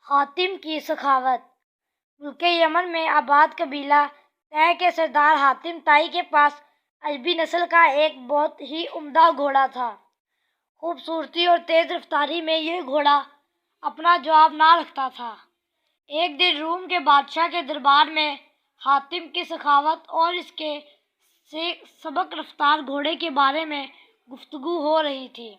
حاتم کی سخاوت۔ ملک یمن میں آباد قبیلہ طے کے سردار حاتم طائی کے پاس عربی نسل کا ایک بہت ہی عمدہ گھوڑا تھا۔ خوبصورتی اور تیز رفتاری میں یہ گھوڑا اپنا جواب نہ رکھتا تھا۔ ایک دن روم کے بادشاہ کے دربار میں حاتم کی سخاوت اور اس کے سبک رفتار گھوڑے کے بارے میں گفتگو ہو رہی تھی۔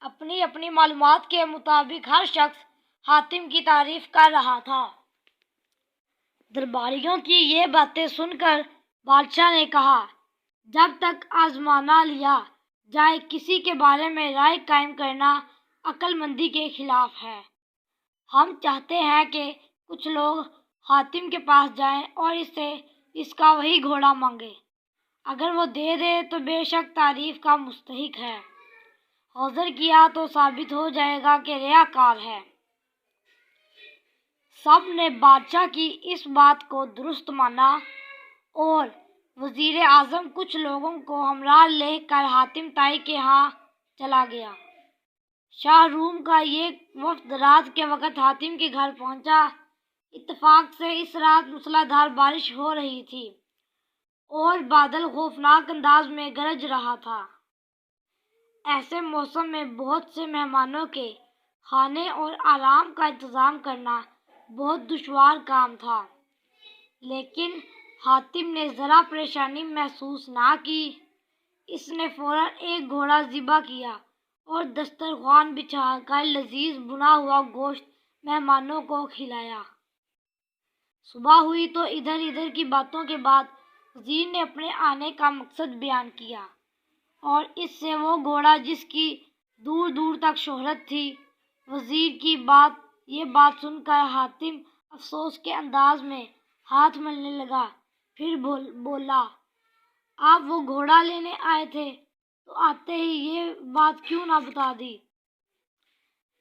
اپنی اپنی معلومات کے مطابق ہر شخص حاتم کی تعریف کر رہا تھا۔ درباریوں کی یہ باتیں سن کر بادشاہ نے کہا، جب تک آزما نہ لیا جائے کسی کے بارے میں رائے قائم کرنا عقل مندی کے خلاف ہے۔ ہم چاہتے ہیں کہ کچھ لوگ حاتم کے پاس جائیں اور اس سے اس کا وہی گھوڑا مانگیں۔ اگر وہ دے دے تو بے شک تعریف کا مستحق ہے، حاضر کیا تو ثابت ہو جائے گا کہ ریاکار ہے۔ سب نے بادشاہ کی اس بات کو درست مانا اور وزیر اعظم کچھ لوگوں کو ہمراہ لے کر حاتم طائی کے ہاں چلا گیا۔ شاہ روم کا یہ وفد رات کے وقت حاتم کے گھر پہنچا۔ اتفاق سے اس رات موسلا دھار بارش ہو رہی تھی اور بادل خوفناک انداز میں گرج رہا تھا۔ ایسے موسم میں بہت سے مہمانوں کے کھانے اور آرام کا انتظام کرنا بہت دشوار کام تھا، لیکن حاتم نے ذرا پریشانی محسوس نہ کی۔ اس نے فوراً ایک گھوڑا ذبح کیا اور دسترخوان بچھا کر لذیذ بھنا ہوا گوشت مہمانوں کو کھلایا۔ صبح ہوئی تو ادھر ادھر کی باتوں کے بعد وزیر نے اپنے آنے کا مقصد بیان کیا اور اس سے وہ گھوڑا جس کی دور دور تک شہرت تھی۔ وزیر کی یہ بات سن کر حاتم افسوس کے انداز میں ہاتھ ملنے لگا، پھر بولا، آپ وہ گھوڑا لینے آئے تھے تو آتے ہی یہ بات کیوں نہ بتا دی؟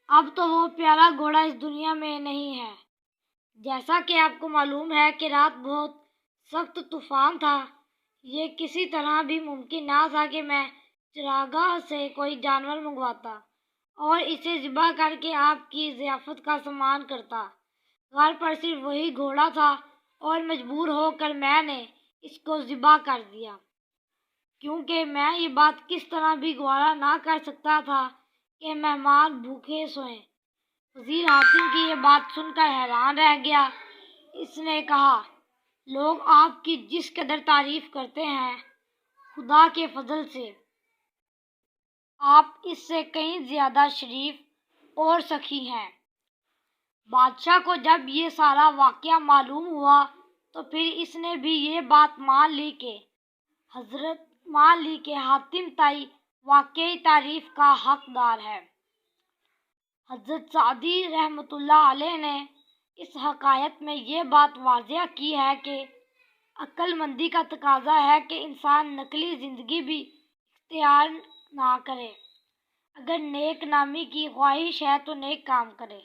اب تو وہ پیارا گھوڑا اس دنیا میں نہیں ہے۔ جیسا کہ آپ کو معلوم ہے کہ رات بہت سخت طوفان تھا، یہ کسی طرح بھی ممکن نہ تھا کہ میں چراگاہ سے کوئی جانور منگواتا اور اسے ذبح کر کے آپ کی ضیافت کا سامان کرتا۔ گھر پر صرف وہی گھوڑا تھا اور مجبور ہو کر میں نے اس کو ذبح کر دیا، کیونکہ میں یہ بات کس طرح بھی گوارا نہ کر سکتا تھا کہ مہمان بھوکے سوئیں۔ وزیر حاتم کی یہ بات سن کر حیران رہ گیا۔ اس نے کہا، لوگ آپ کی جس قدر تعریف کرتے ہیں، خدا کے فضل سے آپ اس سے کہیں زیادہ شریف اور سخی ہیں۔ بادشاہ کو جب یہ سارا واقعہ معلوم ہوا تو پھر اس نے بھی یہ بات مان لی کہ حاتم طائی واقعی تعریف کا حقدار ہے۔ حضرت سعدی رحمۃ اللہ علیہ نے اس حکایت میں یہ بات واضح کی ہے کہ عقل مندی کا تقاضا ہے کہ انسان نقلی زندگی بھی اختیار نہ کرے۔ اگر نیک نامی کی خواہش ہے تو نیک کام کرے۔